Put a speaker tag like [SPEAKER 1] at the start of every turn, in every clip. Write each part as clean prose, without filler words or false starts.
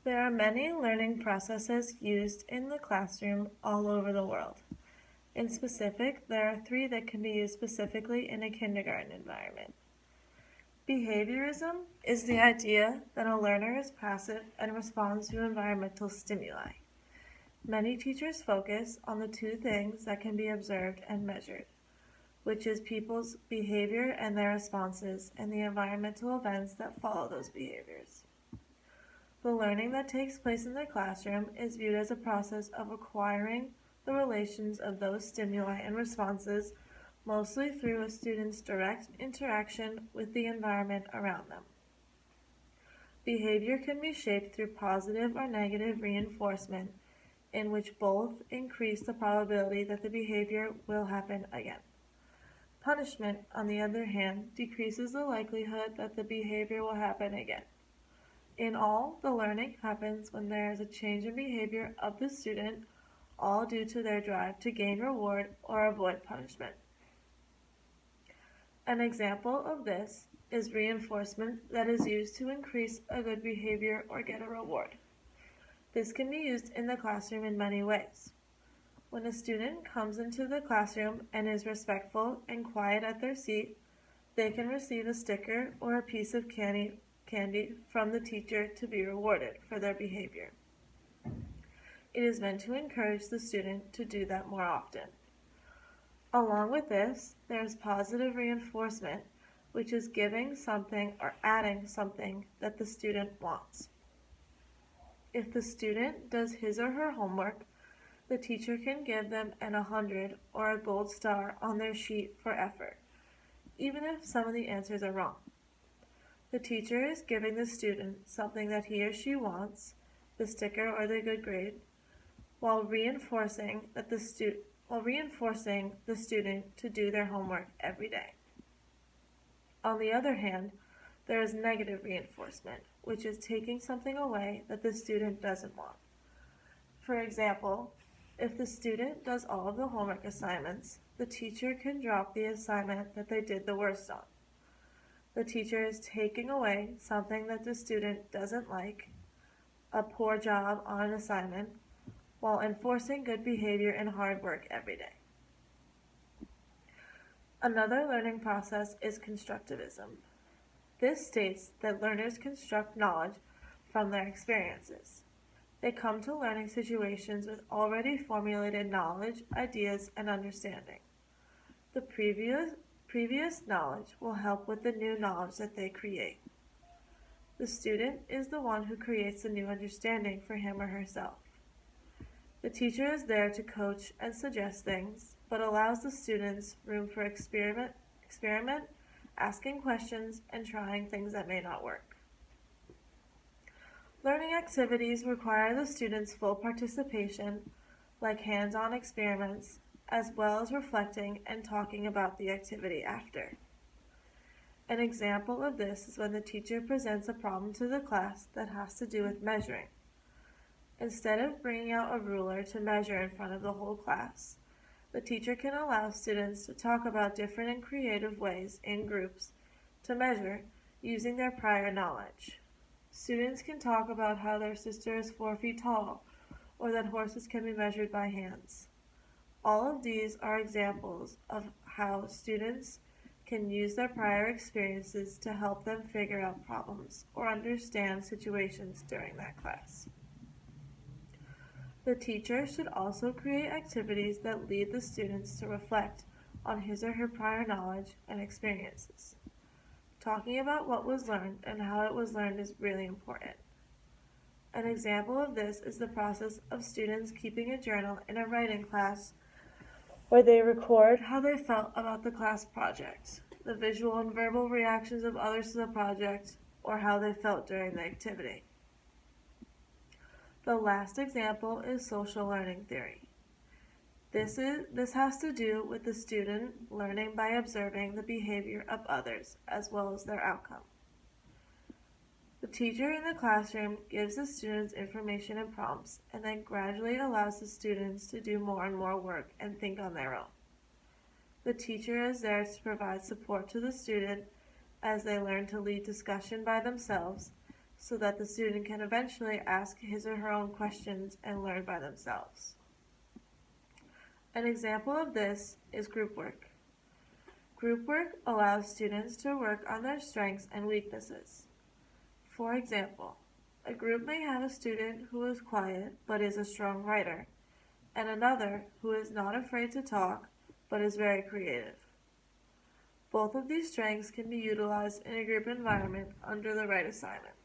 [SPEAKER 1] There are many learning processes used in the classroom all over the world. In specific, there are three that can be used specifically in a kindergarten environment. Behaviorism is the idea that a learner is passive and responds to environmental stimuli. Many teachers focus on the two things that can be observed and measured, which is people's behavior and their responses, and the environmental events that follow those behaviors. The learning that takes place in the classroom is viewed as a process of acquiring the relations of those stimuli and responses, mostly through a student's direct interaction with the environment around them. Behavior can be shaped through positive or negative reinforcement, in which both increase the probability that the behavior will happen again. Punishment, on the other hand, decreases the likelihood that the behavior will happen again. In all, the learning happens when there is a change in behavior of the student, all due to their drive to gain reward or avoid punishment. An example of this is reinforcement that is used to increase a good behavior or get a reward. This can be used in the classroom in many ways. When a student comes into the classroom and is respectful and quiet at their seat, they can receive a sticker or a piece of candy from the teacher to be rewarded for their behavior. It is meant to encourage the student to do that more often. Along with this, there is positive reinforcement, which is giving something or adding something that the student wants. If the student does his or her homework, the teacher can give them an 100 or a gold star on their sheet for effort, even if some of the answers are wrong. The teacher is giving the student something that he or she wants, the sticker or the good grade, while reinforcing the student to do their homework every day. On the other hand, there is negative reinforcement, which is taking something away that the student doesn't want. For example, if the student does all of the homework assignments, the teacher can drop the assignment that they did the worst on. The teacher is taking away something that the student doesn't like, a poor job on an assignment, while enforcing good behavior and hard work every day. Another learning process is constructivism. This states that learners construct knowledge from their experiences. They come to learning situations with already formulated knowledge, ideas, and understanding. The previous knowledge will help with the new knowledge that they create. The student is the one who creates the new understanding for him or herself. The teacher is there to coach and suggest things, but allows the students room for experiment, asking questions, and trying things that may not work. Learning activities require the students' full participation, like hands-on experiments, as well as reflecting and talking about the activity after. An example of this is when the teacher presents a problem to the class that has to do with measuring. Instead of bringing out a ruler to measure in front of the whole class, the teacher can allow students to talk about different and creative ways in groups to measure using their prior knowledge. Students can talk about how their sister is 4 feet tall, or that horses can be measured by hands. All of these are examples of how students can use their prior experiences to help them figure out problems or understand situations during that class. The teacher should also create activities that lead the students to reflect on his or her prior knowledge and experiences. Talking about what was learned and how it was learned is really important. An example of this is the process of students keeping a journal in a writing class where they record how they felt about the class project, the visual and verbal reactions of others to the project, or how they felt during the activity. The last example is social learning theory. This has to do with the student learning by observing the behavior of others as well as their outcome. The teacher in the classroom gives the students information and prompts, and then gradually allows the students to do more and more work and think on their own. The teacher is there to provide support to the student as they learn to lead discussion by themselves, so that the student can eventually ask his or her own questions and learn by themselves. An example of this is group work. Group work allows students to work on their strengths and weaknesses. For example, a group may have a student who is quiet but is a strong writer, and another who is not afraid to talk but is very creative. Both of these strengths can be utilized in a group environment under the right assignment.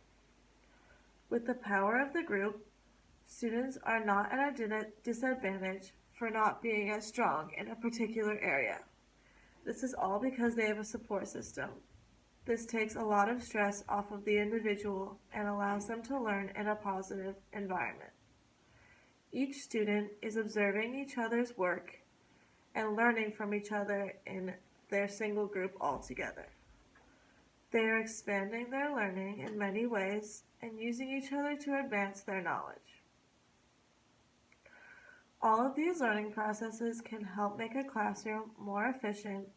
[SPEAKER 1] With the power of the group, students are not at a disadvantage for not being as strong in a particular area. This is all because they have a support system. This takes a lot of stress off of the individual and allows them to learn in a positive environment. Each student is observing each other's work and learning from each other in their single group altogether. They are expanding their learning in many ways and using each other to advance their knowledge. All of these learning processes can help make a classroom more efficient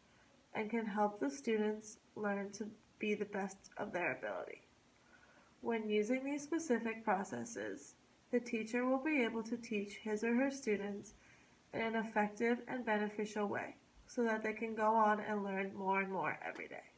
[SPEAKER 1] and can help the students learn to be the best of their ability. When using these specific processes, the teacher will be able to teach his or her students in an effective and beneficial way so that they can go on and learn more and more every day.